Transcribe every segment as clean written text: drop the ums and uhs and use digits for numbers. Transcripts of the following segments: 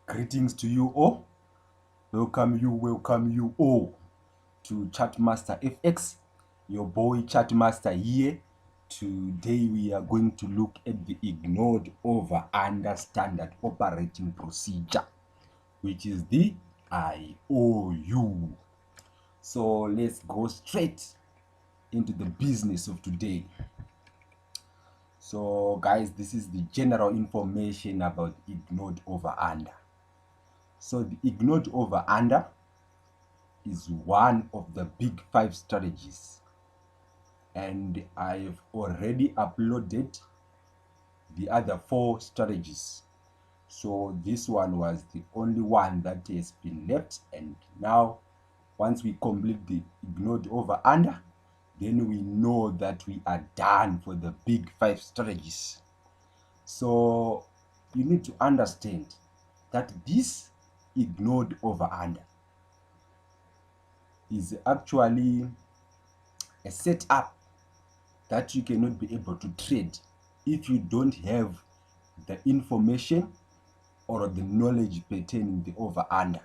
Greetings to you all. Welcome you all to Chatmaster FX. Your boy Chatmaster here. Today we are going to look at the ignored over under standard operating procedure, which is the IOU. So let's go straight into the business of today. So guys, this is the general information about ignored over under. So the ignored over under is one of the big 5 strategies, and I've already uploaded the other 4 strategies. So this one was the only one that has been left, and now once we complete the ignored over under, then we know that we are done for the big 5 strategies. So you need to understand that this ignored over under is actually a setup that you cannot be able to trade if you don't have the information or the knowledge pertaining the over under.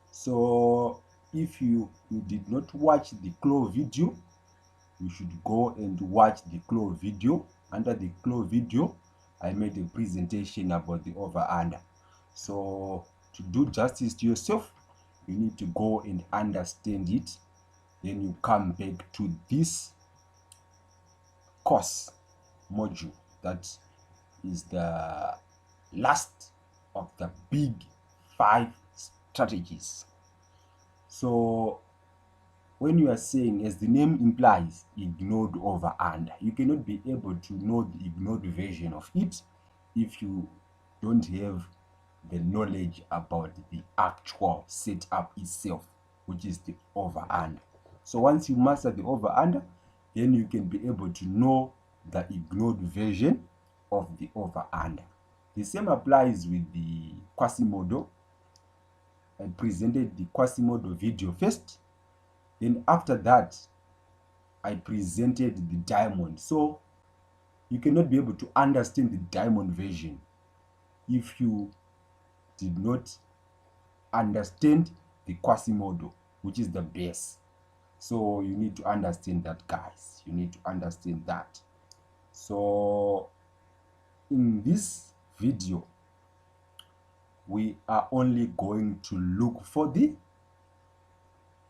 So if you did not watch the claw video, you should go and watch the claw video. Under the claw video, I made a presentation about the over under. So to do justice to yourself, you need to go and understand it. Then you come back to this course module that is the last of the big 5 strategies. So when you are saying, as the name implies, ignored over under, you cannot be able to know the ignored version of it if you don't have the knowledge about the actual setup itself, which is the over under. So once you master the over under, then you can be able to know the ignored version of the over under. The same applies with the Quasimodo. I presented the Quasimodo video first, then after that I presented the diamond. So you cannot be able to understand the diamond version if you did not understand the Quasimodo, which is the base. So you need to understand that, guys. You need to understand that. So in this video, we are only going to look for the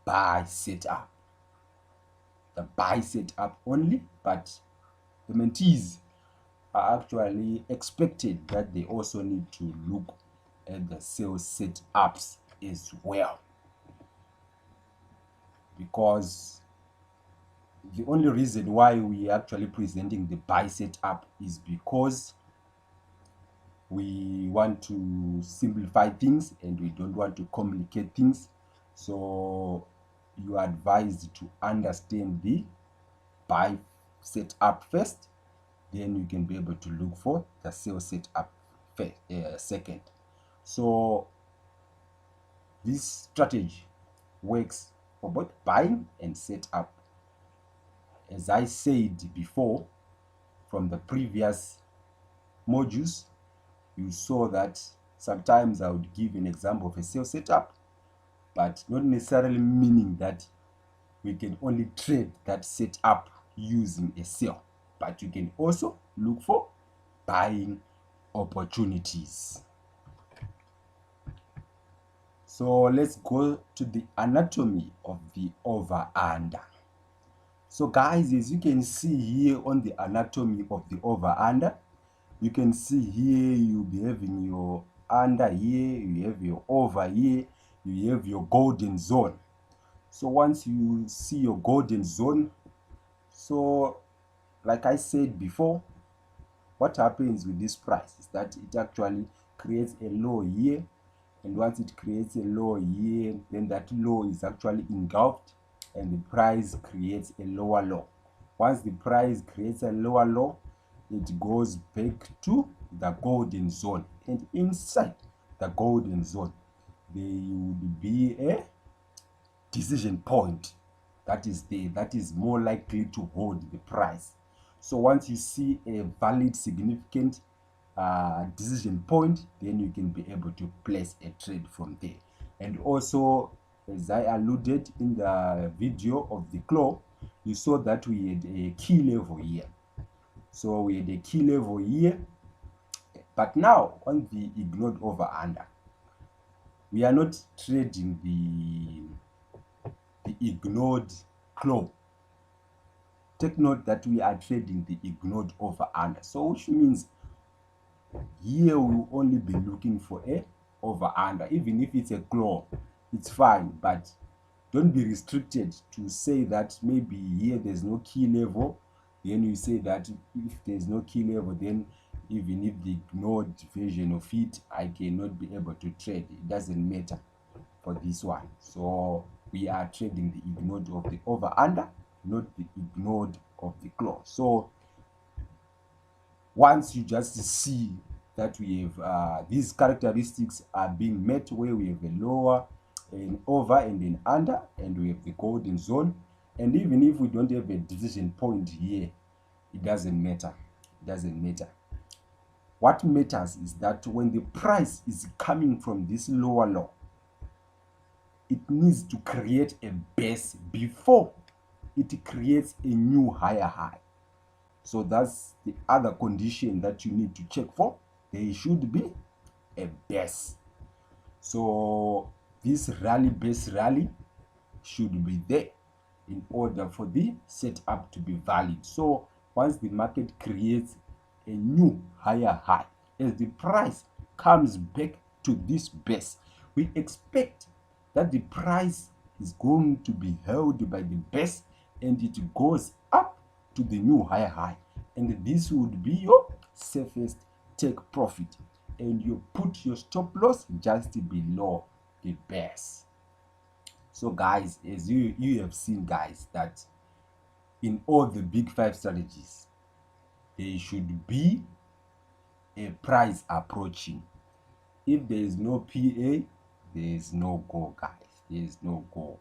buy setup. The buy setup only, but the mentees are actually expected that they also need to look at the sell setups as well, because the only reason why we are actually presenting the buy setup is because we want to simplify things and we don't want to complicate things. So you are advised to understand the buy setup first, then you can be able to look for the sell setup second. So this strategy works for both buying and setup. As I said before, from the previous modules, you saw that sometimes I would give an example of a sell setup, but not necessarily meaning that we can only trade that setup using a sell, but you can also look for buying opportunities. So let's go to the anatomy of the over under. So guys, as you can see here on the anatomy of the over under, you can see here you'll be having your under here, you have your over here, you have your golden zone. So once you see your golden zone, so like I said before, what happens with this price is that it actually creates a low here, and once it creates a low here, then that low is actually engulfed and the price creates a lower low. Once the price creates a lower low, it goes back to the golden zone, and inside the golden zone there would be a decision point that is there, that is more likely to hold the price. So once you see a valid significant decision point, then you can be able to place a trade from there. And also, as I alluded in the video of the claw, you saw that we had a key level here. So we had a key level here, but now on the ignored over under, we are not trading the ignored claw. Take note that we are trading the ignored over under, so which means here we will only be looking for a over under. Even if it's a claw, it's fine, but don't be restricted to say that maybe here there's no key level, then you say that if there's no key level, then even if the ignored version of it, I cannot be able to trade. It doesn't matter for this one. So we are trading the ignored of the over under, not the ignored of the claw. So once you just see that we have these characteristics are being met, where we have a lower, an over and an under, and we have the golden zone, and even if we don't have a decision point here, it doesn't matter. It doesn't matter. What matters is that when the price is coming from this lower low, it needs to create a base before it creates a new higher high. So that's the other condition that you need to check for. There should be a base. So this rally, base rally, should be there in order for the setup to be valid. So once the market creates a new higher high, as the price comes back to this base, we expect that the price is going to be held by the base and it goes up to the new higher high, and this would be your safest take profit, and you put your stop loss just below the base. So guys, as you have seen, guys, that in all the big five strategies, there should be a price approaching. If there is no PA, there is no go, guys. There is no go.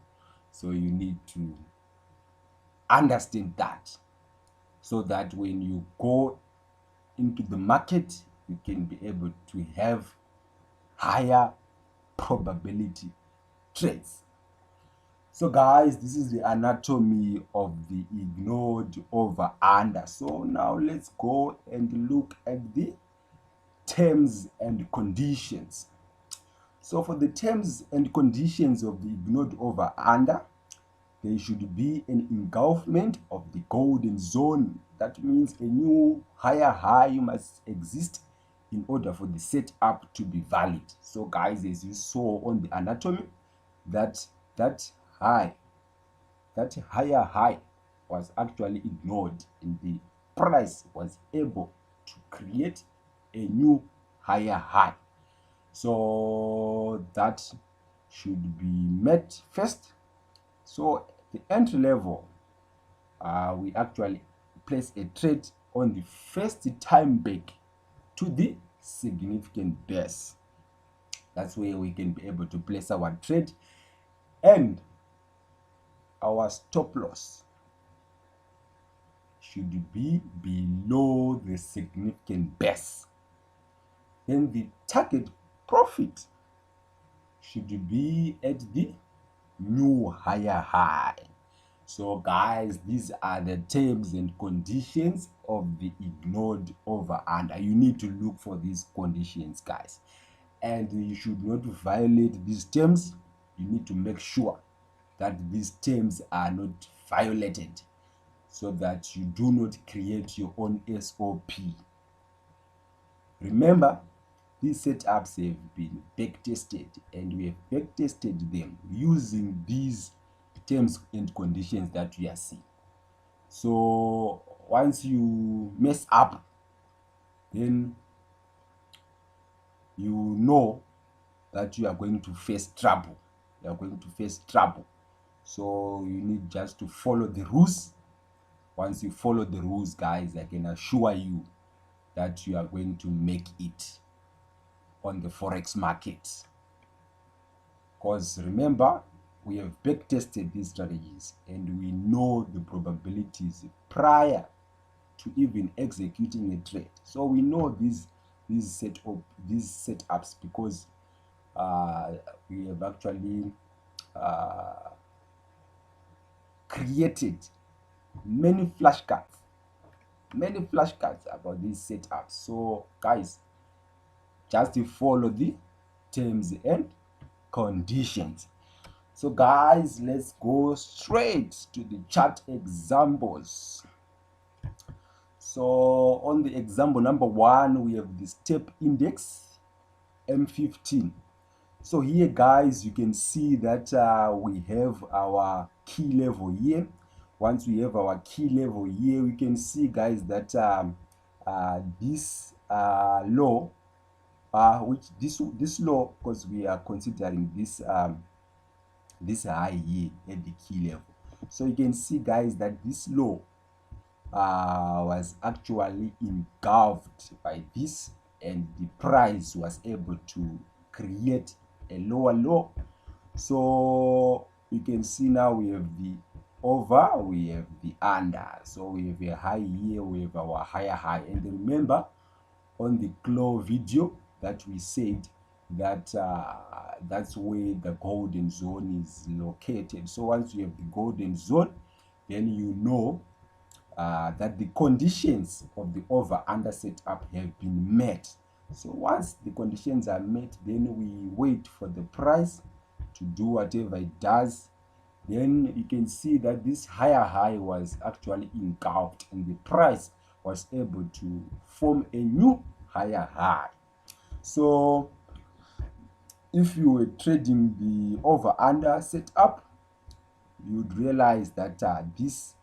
So you need to understand that, so that when you go into the market, you can be able to have higher probability trades. So guys, this is the anatomy of the ignored over under. So now let's go and look at the terms and conditions. So for the terms and conditions of the ignored over under, there should be an engulfment of the golden zone. That means a new higher high must exist in order for the setup to be valid. So guys, as you saw on the anatomy, that higher high was actually ignored, and the price was able to create a new higher high. So that should be met first. So the entry level, we actually place a trade on the first time back to the significant base. That's where we can be able to place our trade, and our stop loss should be below the significant base. Then the target profit should be at the new higher high. So guys, these are the terms and conditions of the ignored over under. You need to look for these conditions, guys, and you should not violate these terms. You need to make sure that these terms are not violated, so that you do not create your own SOP. Remember, these setups have been back tested, and we have back tested them using these terms and conditions that we are seeing. So once you mess up, then you know that you are going to face trouble. You are going to face trouble. So you need just to follow the rules. Once you follow the rules, guys, I can assure you that you are going to make it on the forex market. Because remember, we have back tested these strategies, and we know the probabilities prior to even executing a trade. So we know these these setups, because we have actually created many flashcards about these setups. So guys, just to follow the terms and conditions. So guys, let's go straight to the chart examples. So on the example number 1, we have the step index M15. So here guys, you can see that we have our key level here. Once we have our key level here, we can see guys that this low, which this low, because we are considering this this high here at the key level. So you can see guys that this low was actually engulfed by this, and the price was able to create a lower low. So you can see now we have the over, we have the under. So we have a high here, we have our higher high. And remember on the claw video that we said that that's where the golden zone is located. So once you have the golden zone, then you know that the conditions of the over under setup have been met. So once the conditions are met, then we wait for the price to do whatever it does. Then you can see that this higher high was actually engulfed, and the price was able to form a new higher high. So if you were trading the over under setup, you'd realize that this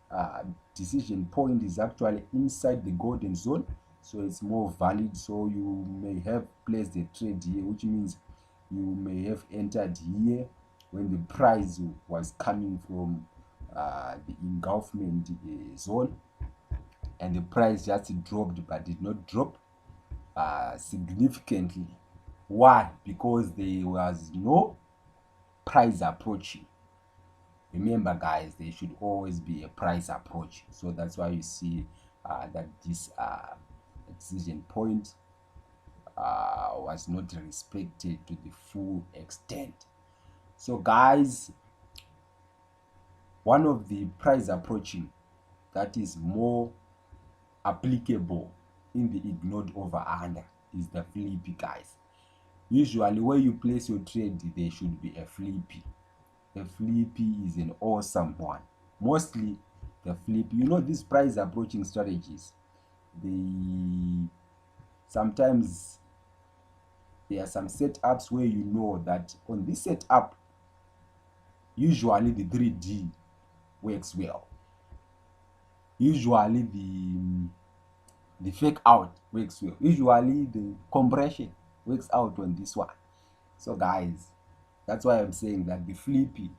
decision point is actually inside the golden zone, so it's more valid. So you may have placed a trade here, which means you may have entered here when the price was coming from the engulfment zone, and the price just dropped, but did not drop significantly. Why? Because there was no price approaching. Remember guys, there should always be a price approach. So that's why you see that this decision point was not respected to the full extent. So guys, one of the price approaching that is more applicable in the ignored over under is the flippy, guys. Usually where you place your trade, there should be a flippy. The flippy is an awesome one. Mostly the flippy, these price approaching strategies, sometimes there are some setups where you know that on this setup, usually the 3D works well. Usually the fake out works well. Usually the compression works out on this one. So guys, that's why I'm saying that the flippy,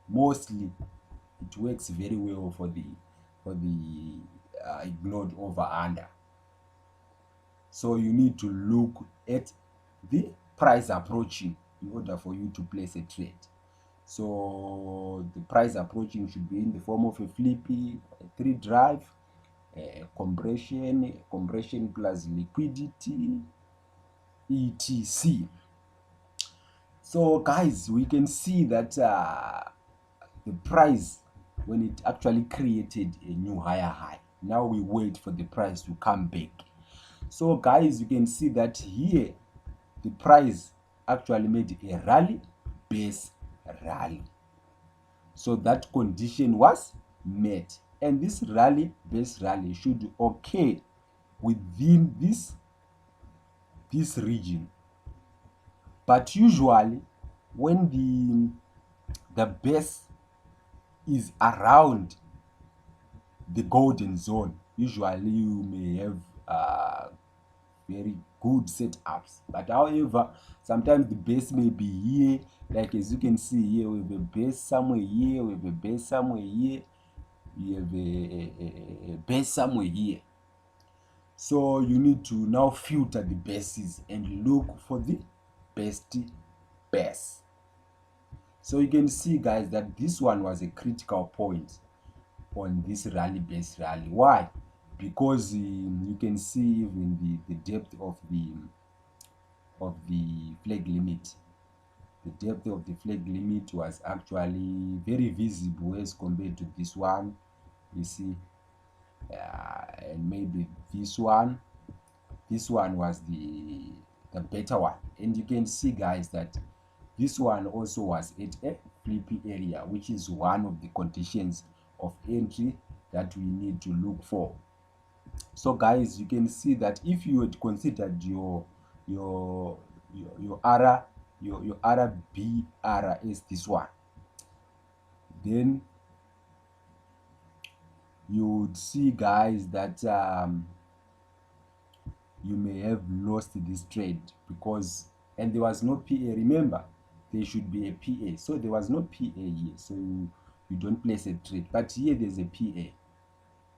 mostly it works very well for the ignored over under. So you need to look at the price approaching in order for you to place a trade. So the price approaching should be in the form of a flippy, a 3 drive, a compression plus liquidity, etc. So guys, we can see that the price, when it actually created a new higher high, now we wait for the price to come back. So guys, you can see that here the price actually made a rally base rally. So that condition was met, and this rally base rally should occur within this region. But usually when the base is around the golden zone, usually you may have very good setups. But however, sometimes the base may be here, like as you can see here, we have a base somewhere here, we have a base somewhere here, we have a base somewhere here. So you need to now filter the bases and look for the best base. So you can see guys that this one was a critical point on this rally base rally. Why? because you can see even the depth of the flag limit. The depth of the flag limit was actually very visible as compared to this one, you see, and maybe this one was the better one. And you can see, guys, that this one also was at a flippy area, which is one of the conditions of entry that we need to look for. So guys, you can see that if you had considered your RBR is this one, then you would see, guys, that you may have lost this trade because, and there was no PA. Remember, there should be a PA, so there was no PA here, so you don't place a trade. But here there's a PA,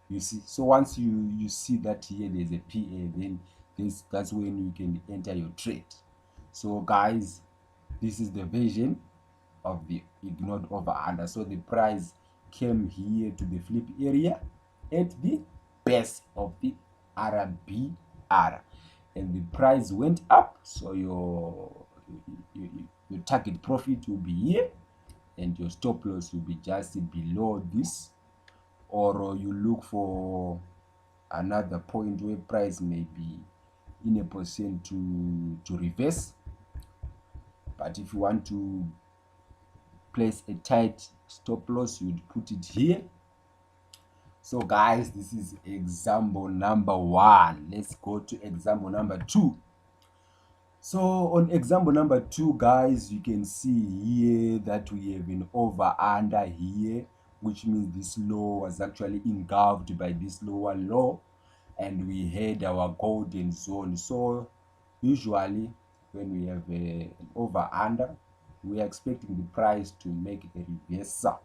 you see. So once you see that here there's a PA, then that's when you can enter your trade. So guys, this is the version of the ignored over under. So the price came here to the flip area at the base of the RBR, and the price went up. So your target profit will be here, and your stop loss will be just below this, or you look for another point where price may be in a position to reverse. But if you want to place a tight stop loss, you'd put it here. So guys, this is example number 1. Let's go to example number 2. So on example number 2, guys, you can see here that we have an over under here, which means this low was actually engulfed by this lower low, and we had our golden zone. So usually when we have an over under, we are expecting the price to make a reversal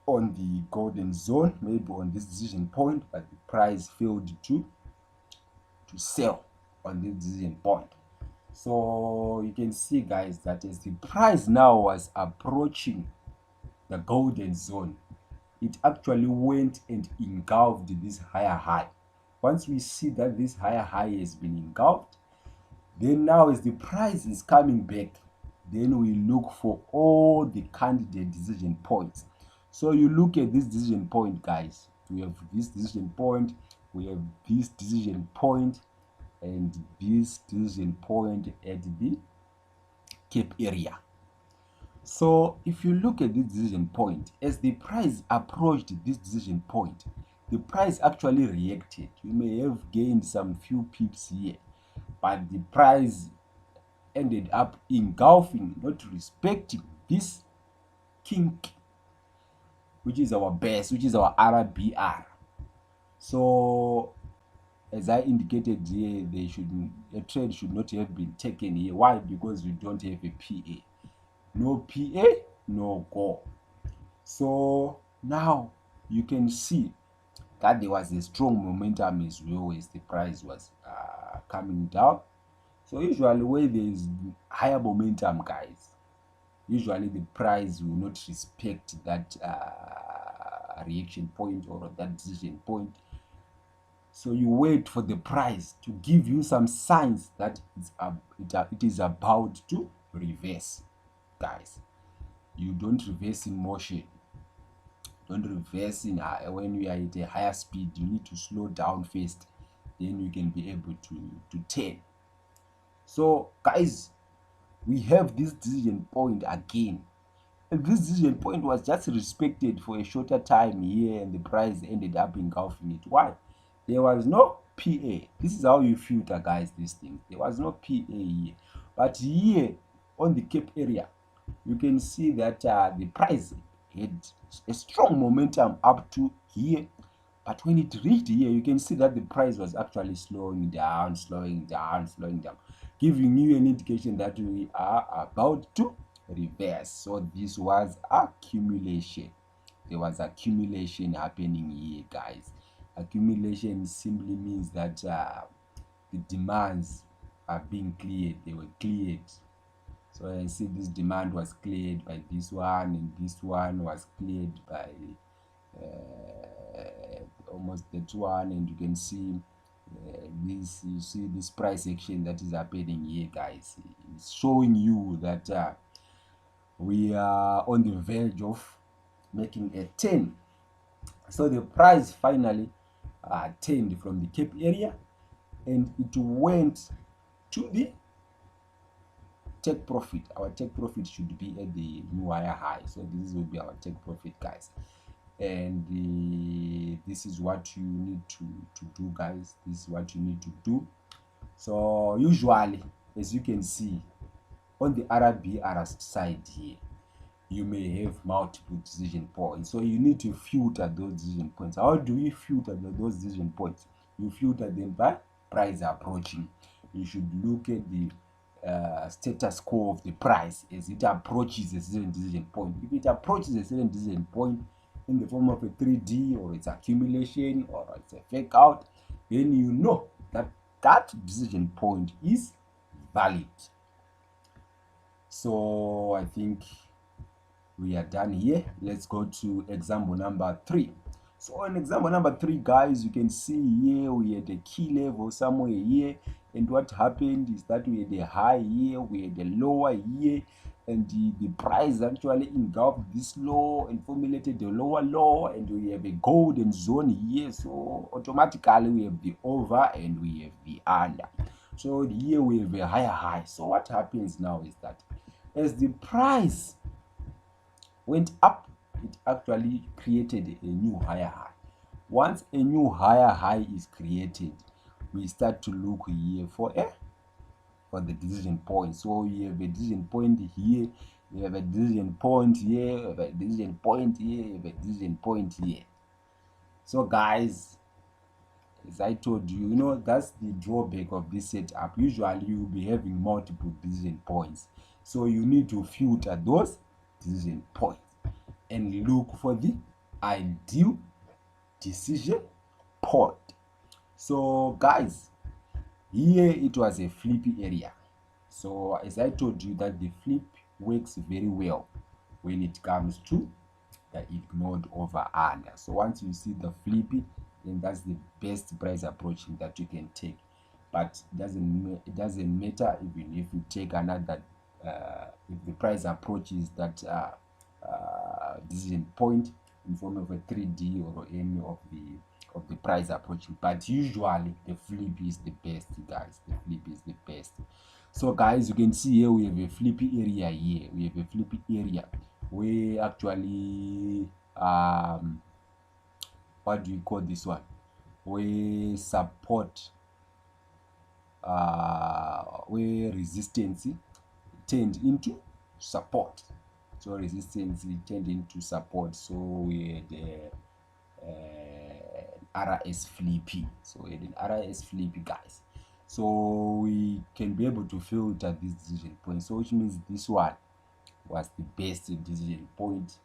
on the golden zone, maybe on this decision point, but the price failed to sell on this decision point. So you can see, guys, that as the price now was approaching the golden zone, it actually went and engulfed this higher high. Once we see that this higher high has been engulfed, then now as the price is coming back, then we look for all the candidate decision points. So you look at this decision point, guys. We have this decision point, we have this decision point, and this decision point at the cap area. So if you look at this decision point, as the price approached this decision point, the price actually reacted. You may have gained some few pips here, but the price ended up engulfing, not respecting this kink, which is our base, which is our RBR. So as I indicated here, a trade should not have been taken here. Why? Because we don't have a PA. No PA, no go. So now you can see that there was a strong momentum as well as the price was coming down. So usually where there is higher momentum, guys, usually the price will not respect that reaction point or that decision point. So you wait for the price to give you some signs that it is about to reverse, guys. You don't reverse in motion. Don't reverse in when you are at a higher speed. You need to slow down first, then you can be able to turn. So guys, we have this decision point again, and this decision point was just respected for a shorter time here, and the price ended up engulfing it. Why? There was no PA. This is how you filter, guys, this thing. There was no PA here, but here on the cap area, you can see that the price had a strong momentum up to here, but when it reached here, you can see that the price was actually slowing down, giving you an indication that we are about to reverse. So this was accumulation. There was accumulation happening here, guys. Accumulation simply means that the demands are being cleared. They were cleared. So I see this demand was cleared by this one, and this one was cleared by almost that one, and you can see this. You see this price action that is happening here, guys. It's showing you that we are on the verge of making a turn. So the price finally turned from the cap area, and it went to the take profit. Our take profit should be at the new higher high. So this will be our take profit, guys. And this is what you need to do, guys. This is what you need to do. So usually, as you can see on the RBR side here, you may have multiple decision points. So you need to filter those decision points. How do we filter those decision points? You filter them by price approaching. You should look at the status quo of the price as it approaches a certain decision point. If it approaches a certain decision point in the form of a 3D, or it's accumulation, or it's a fake out, then you know that that decision point is valid. So I think we are done here. Let's go to example number 3. So in example number 3, guys, you can see here we had a key level somewhere here, and what happened is that we had a high here, we had a lower here, and the price actually engulfed this low and formulated the lower low, and we have a golden zone here. So automatically we have the over and we have the under. So here we have a higher high. So what happens now is that as the price went up, it actually created a new higher high. Once a new higher high is created, we start to look here for the decision point. So you have a decision point here, you have a decision point here, you have a decision point here, you have a decision point here. So guys, as I told you, you know, that's the drawback of this setup. Usually you'll be having multiple decision points. So you need to filter those decision points and look for the ideal decision point. So guys, here it was a flippy area. So as I told you that the flip works very well when it comes to the ignored over under. So once you see the flippy, then that's the best price approaching that you can take. But it doesn't matter even if you take another if the price approaches that decision point in form of a 3D or any of the price approaching. But usually the flip is the best, guys. The flip is the best. So guys, you can see here we have a flippy area here. We have a flippy area where actually what do we call this one? Where support where resistance turned into support. So resistance turned into support. So we had RS flippy. So we had an RS flippy, guys. So we can be able to filter this decision point. So which means this one was the best decision point.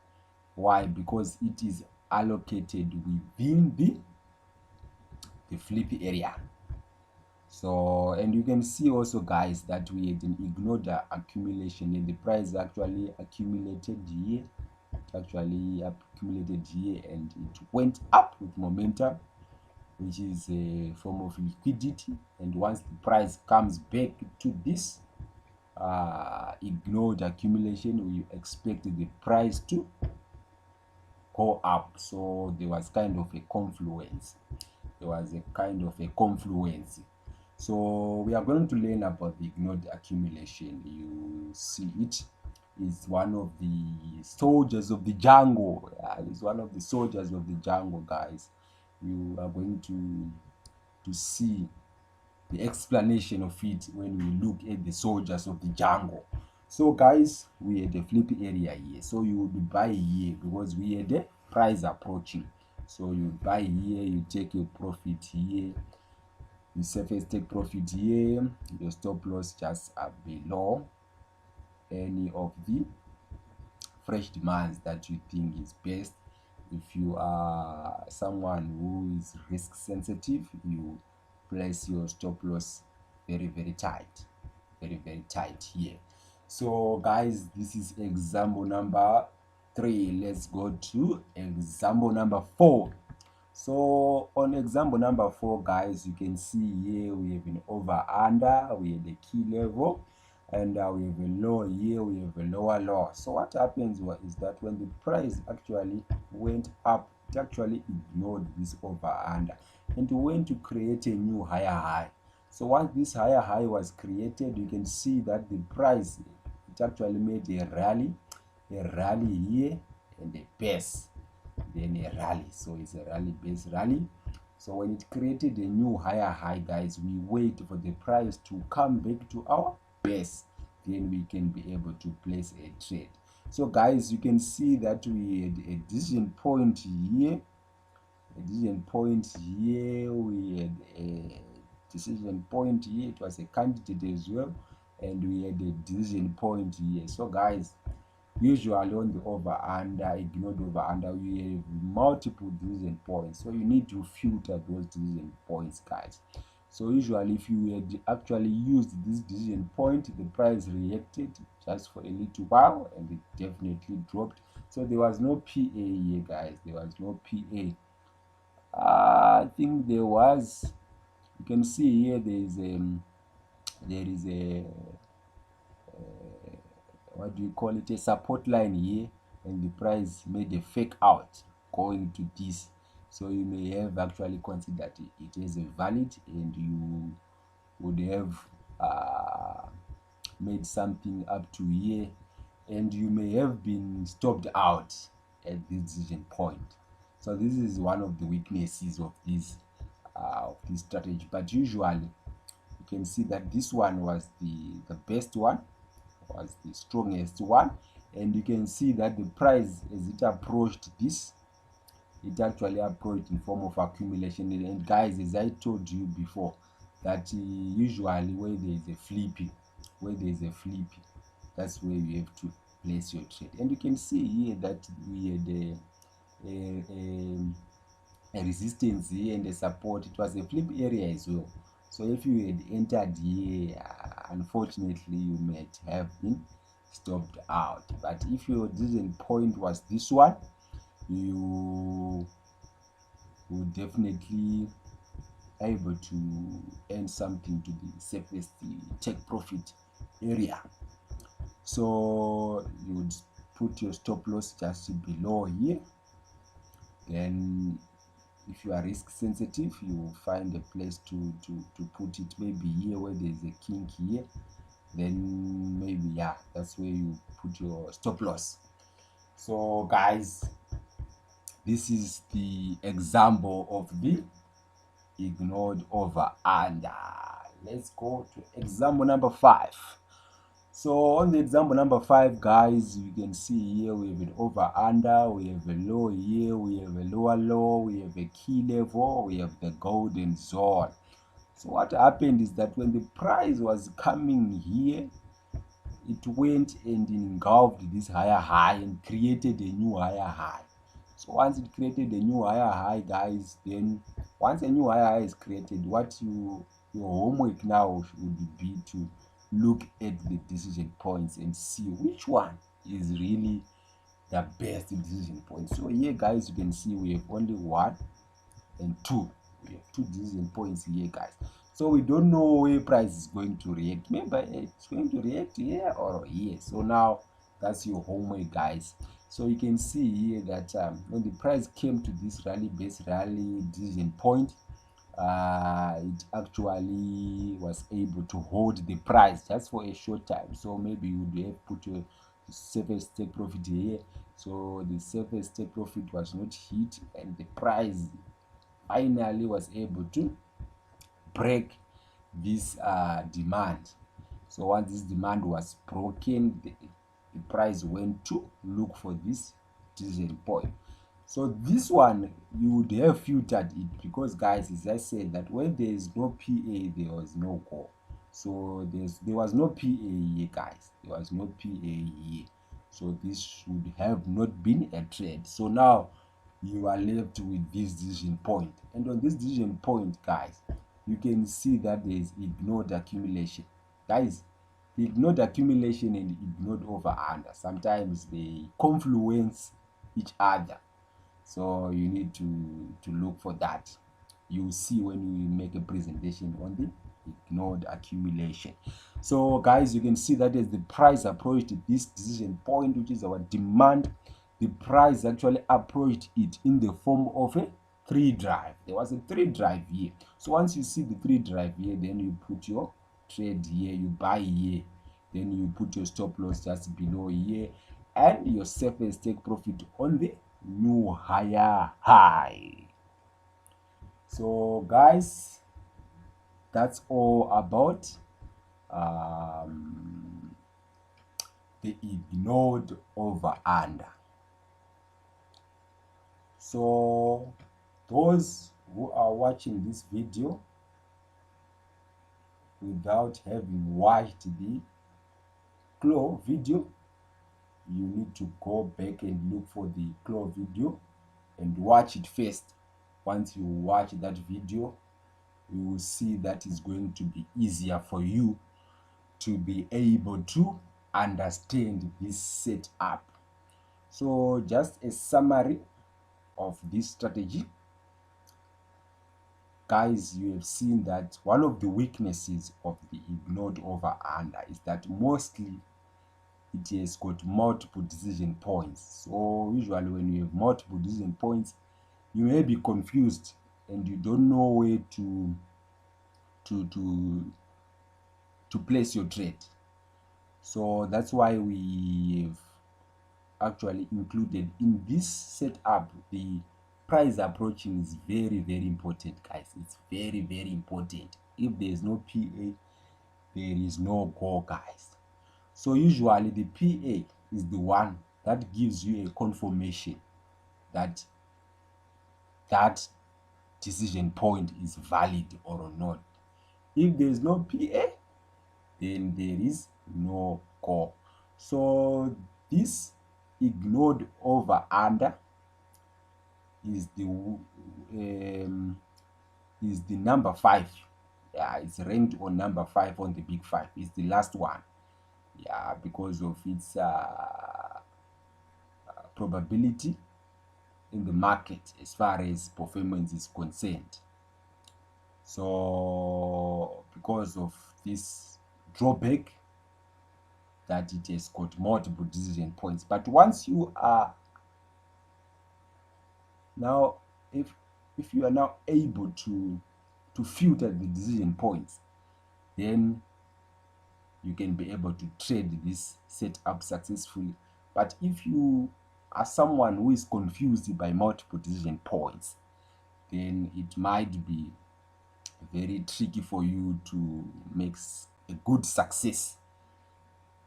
Why? Because it is allocated within the flippy area. So, and you can see also, guys, that we had an ignored accumulation, and the price actually accumulated here. Actually accumulated here, and it went up with momentum, which is a form of liquidity. And once the price comes back to this ignored accumulation, we expect the price to go up. So there was kind of a confluence. So we are going to learn about the ignored accumulation. You see it is one of the soldiers of the jungle. It's one of the soldiers of the jungle, guys. You are going to see the explanation of it when we look at the soldiers of the jungle. So guys, we had a flippy area here. So you would buy here because we had a price approaching. So you buy here, you take your profit here. You surface take profit here. Your stop loss just below any of the fresh demands that you think is best. If you are someone who is risk sensitive, you place your stop loss very tight, very tight here. So guys, this is example number 3. Let's go to example number 4. So on example number 4, guys, you can see here we have an over under, we have the key level, and we have a low here, we have a lower low. So what happens is that when the price actually went up, it actually ignored this over under and went to create a new higher high. So once this higher high was created, you can see that the price, it actually made a rally here, and a base, then a rally. So it's a rally base rally. So when it created a new higher high, guys, we wait for the price to come back to our base, then we can be able to place a trade. So guys, you can see that we had a decision point here, a decision point here, we had a decision point here, it was a candidate as well, and we had a decision point here. So guys, usually on the over under, ignore the over under, we have multiple decision points, so you need to filter those decision points, guys. So usually if you had actually used this decision point, the price reacted just for a little while and it definitely dropped. So there was no PA here, guys, there was no PA. I think there was, you can see here there is a what do you call it, a support line here, and the price made a fake out going to this. So you may have actually considered it as a valid, and you would have made something up to here, and you may have been stopped out at this decision point. So this is one of the weaknesses of this strategy, but usually you can see that this one was the best one, was the strongest one, and you can see that the price, as it approached this, it actually approached in form of accumulation. And guys, as I told you before, that usually where there is a flipping, that's where you have to place your trade. And you can see here that we had a resistance here and a support. It was a flip area as well. So if you had entered here, unfortunately you might have been stopped out. But if your decision point was this one, you would definitely able to earn something to the safest take profit area. So you would put your stop loss just below here. Then if you are risk sensitive, you find a place to put it, maybe here where there's a kink here, then maybe, yeah, that's where you put your stop loss. So guys, this is the example of the ignored over under. Let's go to example number 5. So on the example number 5, guys, you can see here we have an over under, we have a low here, we have a lower low, we have a key level, we have the golden zone. So what happened is that when the price was coming here, it went and engulfed this higher high and created a new higher high. So once it created a new higher high, guys, then once a new higher high is created, what your homework now would be to look at the decision points and see which one is really the best decision point. So here, guys, you can see we have only 1 and 2. We have 2 decision points here, guys. So we don't know where price is going to react. Maybe it's going to react here or here. So now that's your homework, guys. So you can see here that when the price came to this rally base rally decision point, it actually was able to hold the price just for a short time. So maybe you would have put your safest take profit here. So the safest take profit was not hit, and the price finally was able to break this demand. So once this demand was broken, the price went to look for this decision point. So this one you would have filtered it, because guys, as I said, that when there is no PA, there was no call. So there was no PA here, guys, there was no PA here. So this should have not been a trade. So now you are left with this decision point, and on this decision point, guys, you can see that there is ignored accumulation. Guys, the ignored accumulation and ignored over under, sometimes they confluence each other. So you need to look for that. You see when we make a presentation on the ignored accumulation. So guys, you can see that as the price approached this decision point, which is our demand, the price actually approached it in the form of a 3 drive. There was a 3 drive here. So once you see the 3 drive here, then you put your trade here, you buy here, then you put your stop loss just below here, and your safest take profit on the new higher high. So guys, that's all about the ignored over under. So those who are watching this video without having watched the claw video, you need to go back and look for the claw video and watch it first. Once you watch that video, you will see that it's going to be easier for you to be able to understand this setup. So just a summary of this strategy. Guys, you have seen that one of the weaknesses of the ignored over under is that mostly it has got multiple decision points. So usually when you have multiple decision points, you may be confused and you don't know where to place your trade. So that's why we have actually included in this setup the price approaching is very important, guys. It's very important. If there is no PA, there is no go, guys. So usually the PA is the one that gives you a confirmation that that decision point is valid or not. If there is no PA, then there is no go. So this ignored over under is the number 5. Yeah, it's ranked on number 5 on the big 5. It's the last one. Yeah, because of its probability in the market as far as performance is concerned. So because of this drawback that it has got multiple decision points, but once you are now, if you are now able to filter the decision points, then you can be able to trade this setup successfully. But if you are someone who is confused by multiple decision points, then it might be very tricky for you to make a good success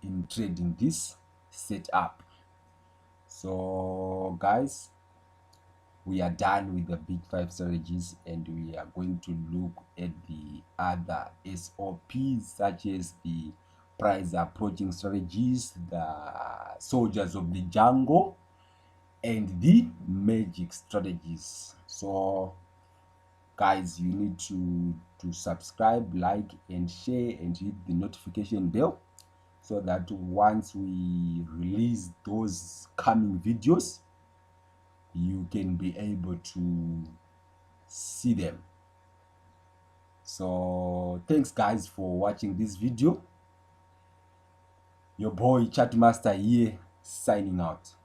in trading this setup. So guys, we are done with the big 5 strategies, and we are going to look at the other SOPs, such as the price approaching strategies, the soldiers of the jungle, and the magic strategies. So guys, you need to subscribe, like, and share, and hit the notification bell, so that once we release those coming videos, you can be able to see them. So thanks guys for watching this video. Your boy Chatmaster here, signing out.